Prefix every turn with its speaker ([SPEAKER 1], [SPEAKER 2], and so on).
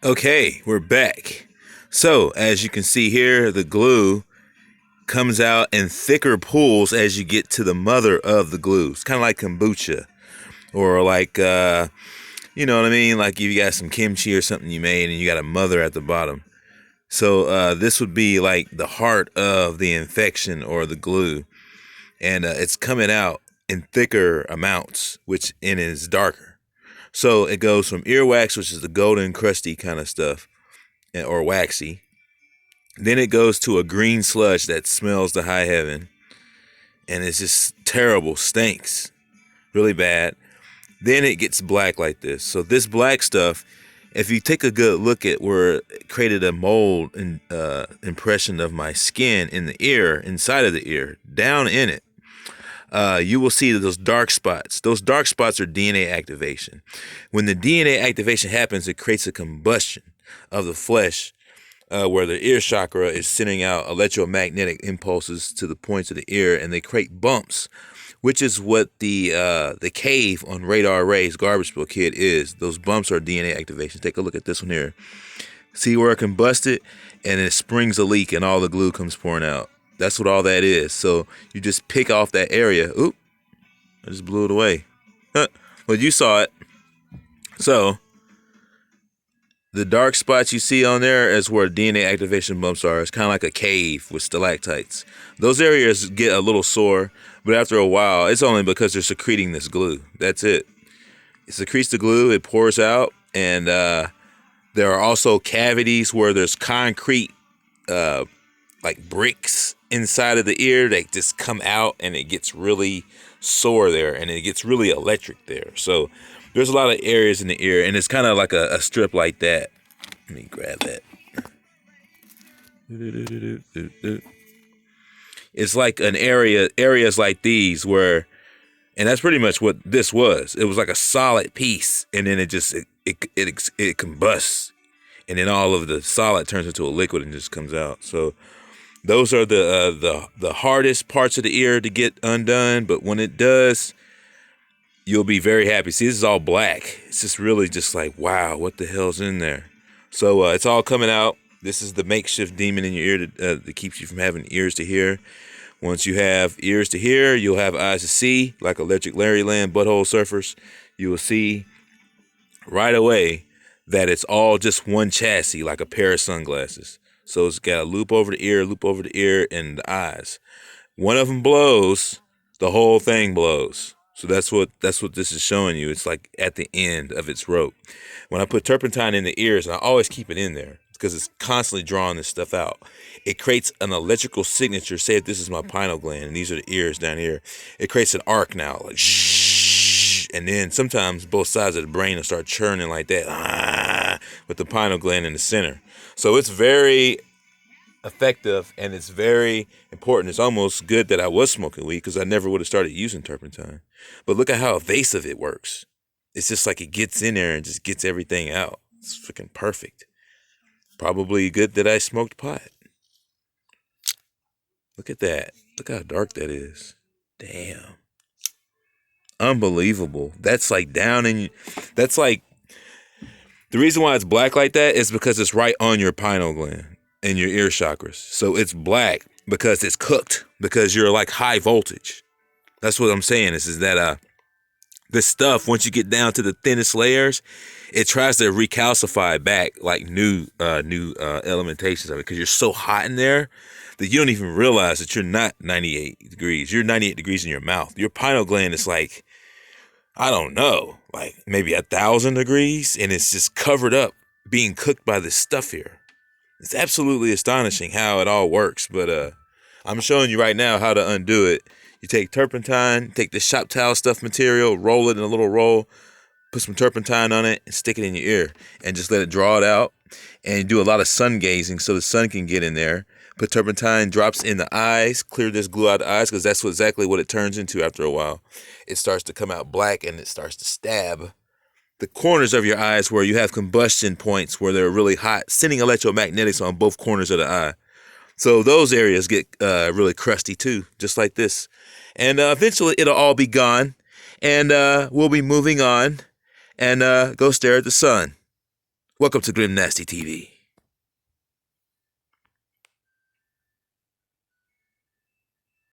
[SPEAKER 1] Okay, we're back. So, as you can see here, the glue comes out in thicker pools as you get to the mother of the glue. It's kind of like kombucha, or like, you know what I mean? Like if you got some kimchi or something you made and you got a mother at the bottom. So, this would be like the heart of the infection or the glue. And it's coming out in thicker amounts, which in is darker. So it goes from earwax, which is the golden, crusty kind of stuff, or waxy. Then it goes to a green sludge that smells to high heaven, and it's just terrible, stinks really bad. Then it gets black like this. So this black stuff, if you take a good look at where it created a mold and impression of my skin in the ear, inside of the ear, down in it, you will see those dark spots. Those dark spots are DNA activation. When the DNA activation happens, it creates a combustion of the flesh where the ear chakra is sending out electromagnetic impulses to the points of the ear, and they create bumps, which is what the cave on Radar Ray's Garbage Bill Kid is. Those bumps are DNA activation. Take a look at this one here. See where it combusted, and it springs a leak, and all the glue comes pouring out. That's what all that is. So you just pick off that area. Oop, I just blew it away. Well, you saw it. So the dark spots you see on there is where DNA activation bumps are. It's kind of like a cave with stalactites. Those areas get a little sore, but after a while, it's only because they're secreting this glue. That's it. It secretes the glue, it pours out, and there are also cavities where there's concrete, like bricks inside of the ear that just come out, and it gets really sore there, and it gets really electric there. So there's a lot of areas in the ear, and it's kind of like a strip like that. Let me grab that. It's like an areas like these where, and that's pretty much what this was. It was like a solid piece, and then it combusts, and then all of the solid turns into a liquid and just comes out. So those are the hardest parts of the ear to get undone, but when it does, you'll be very happy. See, this is all black. It's just really just like, wow, what the hell's in there? So it's all coming out. This is the makeshift demon in your ear that keeps you from having ears to hear. Once you have ears to hear, you'll have eyes to see, like Electric Larryland butthole surfers. You will see right away that it's all just one chassis, like a pair of sunglasses. So it's got a loop over the ear, and the eyes. One of them blows, the whole thing blows. So that's what this is showing you. It's like at the end of its rope. When I put turpentine in the ears, and I always keep it in there because it's constantly drawing this stuff out, it creates an electrical signature. Say if this is my pineal gland, and these are the ears down here, it creates an arc now, like shh, and then sometimes both sides of the brain will start churning like that, with the pineal gland in the center. So it's very effective, and it's very important. It's almost good that I was smoking weed, because I never would have started using turpentine. But look at how evasive it works. It's just like it gets in there and just gets everything out. It's freaking perfect. Probably good that I smoked pot. Look at that. Look how dark that is. Damn. Unbelievable. That's like down in you. That's like, the reason why it's black like that is because it's right on your pineal gland and your ear chakras. So it's black because it's cooked, because you're like high voltage. That's what I'm saying. Is that this stuff, once you get down to the thinnest layers, it tries to recalcify back like new elementations of it, because you're so hot in there that you don't even realize that you're not 98 degrees. You're 98 degrees in your mouth. Your pineal gland is like, I don't know, like maybe 1,000 degrees, and it's just covered up, being cooked by this stuff here. It's absolutely astonishing how it all works, but I'm showing you right now how to undo it. You take turpentine, take the shop towel stuff material, roll it in a little roll, put some turpentine on it, and stick it in your ear, and just let it draw it out. And you do a lot of sun gazing so the sun can get in there. Put turpentine drops in the eyes, clear this glue out of the eyes, because that's exactly what it turns into after a while. It starts to come out black, and it starts to stab the corners of your eyes where you have combustion points where they're really hot, sending electromagnetics on both corners of the eye. So those areas get really crusty too, just like this. And eventually it'll all be gone, and we'll be moving on, and go stare at the sun. Welcome to Grimnasty TV.